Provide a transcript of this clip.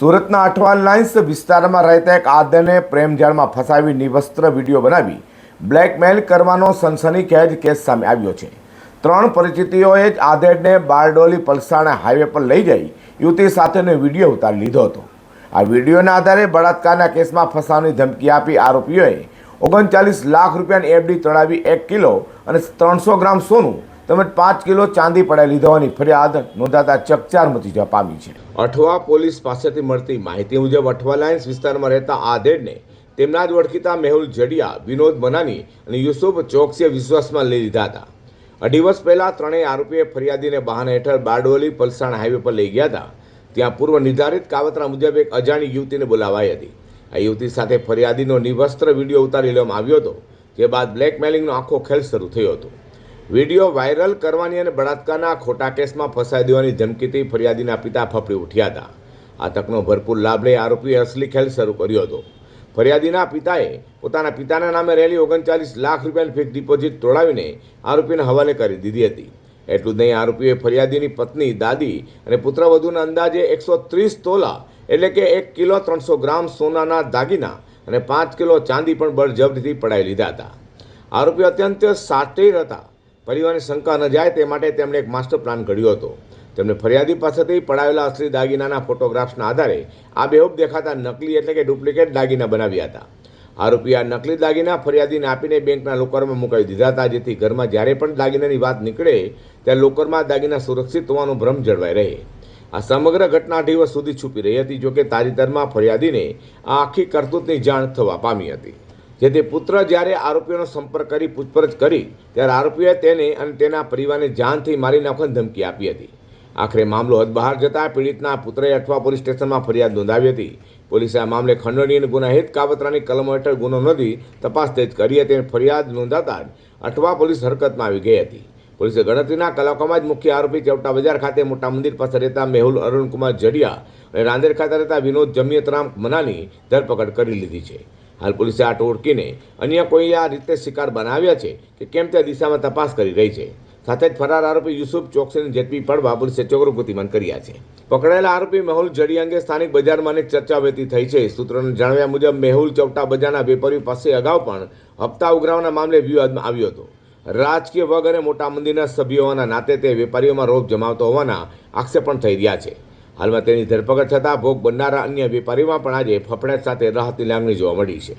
સુરતના અઠવાલ લાઇન્સ વિસ્તારમાં રહેતા એક આદને પ્રેમજાળમાં ફસાવી નિવસ્ત્ર વિડીયો બનાવી બ્લેકમેલ કરવાનો સનસનીખેજ કેસ સામે આવ્યો છે। 3 પરિચિતોએ જ આધેડને બારડોલી પલસાણા હાઈવે પર લઈ જઈ યુવતી સાથેનો વિડીયો ઉતારી લીધો હતો। આ વિડીયોના આધારે બળાત્કારના કેસમાં ફસાવાની ધમકી આપી આરોપીઓએ 39 લાખ રૂપિયાની એફડી તળાવી 1 કિલો અને 300 ગ્રામ સોનું તેમજ 5 કિલો ચાંદી પડાવી લીધવાની ફરિયાદ નોંધાતા ચકચાર મચી જવા પામી છે। અઠવા પોલીસ પાસેથી મળતી માહિતી મુજબ અઠવા લાઇન્સ વિસ્તારમાં રહેતા આધેડને તેમના જ ઓળખીતા મેહુલ જડિયા, વિનોદ મનાની અને યુસુફ ચોકસીએ વિશ્વાસમાં લઈ લીધા હતા। 2 દિવસ પહેલા ત્રણેય આરોપીએ ફરિયાદીને બહાના હેઠળ બારડોલી પલસાણા હાઈવે પર લઈ ગયા હતા। ત્યાં પૂર્વ નિર્ધારિત કાવતરા મુજબ એક અજાણી યુવતીને બોલાવાઈ હતી। આ યુવતી સાથે ફરિયાદીનો નિવસ્ત્ર વિડીયો ઉતારી લેવામાં આવ્યો હતો, જે બાદ બ્લેકમેલિંગનો આખો ખેલ શરૂ થયો હતો। વિડીયો વાયરલ કરવાની અને બળાત્કારના ખોટા કેસમાં ફસાઈ દેવાની ધમકીથી ફરિયાદીના પિતા ફફડી ઉઠ્યા હતા। આ તકનો ભરપૂર લાભ લઈ આરોપીએ અસલી ખેલ શરૂ કર્યો હતો। ફરિયાદીના પિતાએ પોતાના પિતાના નામે રહેલી 39 લાખ રૂપિયાની ફિક્સ ડિપોઝિટ તોડાવીને આરોપીને હવાલે કરી દીધી હતી। એટલું જ નહીં, આરોપીએ ફરિયાદીની પત્ની, દાદી અને પુત્રવધૂના અંદાજે 130 તોલા એટલે કે 1 કિલો 300 ગ્રામ સોનાના દાગીના અને 5 કિલો ચાંદી પણ બળજબરીથી પડાવી લીધા હતા। આરોપી અત્યંત શાતિર હતા। પરિવારની શંકા ન જાય તે માટે તેમણે એક માસ્ટર પ્લાન ઘડ્યો હતો। તેમણે ફરિયાદી પાસેથી પડાવેલા અસલી દાગીનાના ફોટોગ્રાફ્સના આધારે આબેહૂબ દેખાતા નકલી એટલે કે ડુપ્લિકેટ દાગીના બનાવ્યા હતા। આરોપીએ આ નકલી દાગીના ફરિયાદીને આપીને બેંકના લોકરમાં મુકાવી દીધા હતા, જેથી ઘરમાં જ્યારે પણ દાગીનાની વાત નીકળે ત્યારે લોકરમાં દાગીના સુરક્ષિત હોવાનો ભ્રમ જળવાઈ રહે। આ સમગ્ર ઘટના 2 દિવસ સુધી છુપી રહી હતી। જોકે તાજેતરમાં ફરિયાદીને આ આખી કરતૂતની જાણ થવા પામી હતી, જેથી પુત્ર જ્યારે આરોપીઓનો સંપર્ક કરી પૂછપરછ કરી ત્યારે આરોપીએ તેને અને તેના પરિવારને જાનથી મારી નાખવાની ધમકી આપી હતી। આખરે મામલો હદ બહાર જતા પીડિતના પુત્રએ અઠવા પોલીસ સ્ટેશનમાં ફરિયાદ નોંધાવી હતી। પોલીસે આ મામલે ખંડણી અને ગુનાહિત કાવતરાની કલમો હેઠળ ગુનો નોંધી તપાસ તેજ કરી હતી અને ફરિયાદ નોંધાતા જ અઠવા પોલીસ હરકતમાં આવી ગઈ હતી। પોલીસે ગણતરીના કલાકોમાં જ મુખ્ય આરોપી ચૌટા બજાર ખાતે મોટા મંદિર પાસે રહેતા મેહુલ અરુણકુમાર જડિયા અને રાંદેર ખાતે રહેતા વિનોદ જમિયતરામ મનાની ધરપકડ કરી લીધી છે। હાલ પોલીસે આ ટોળકીને અન્ય કોઈ આ રીતે શિકાર બનાવ્યા છે કે કેમ તે દિશામાં તપાસ કરી રહી છે। સાથે જ ફરાર આરોપી યુસુફ ચોકસીને ઝડપી પાડવા પોલીસે ચોગરો ગતિમાન કર્યા છે। પકડાયેલા આરોપી મેહુલ જડિયા અંગે સ્થાનિક બજારમાં અનેક ચર્ચા વહેતી થઈ છે। સૂત્રોના જણાવ્યા મુજબ મેહુલ ચૌટા બજારના વેપારીઓ પાસે અગાઉ પણ હપ્તા ઉઘરાવવાના મામલે વિવાદમાં આવ્યો હતો। રાજકીય વર્ગ અને મોટા મંદિરના સભ્યો હોવાના નાતે તે વેપારીઓમાં રોષ જમાવતો હોવાના આક્ષેપ પણ થઈ રહ્યા છે। હાલમાં તેની ધરપકડ થતાં ભોગ બનનારા અન્ય વેપારીઓમાં પણ આજે ફફડાટ સાથે રાહતની લાગણી જોવા મળી છે।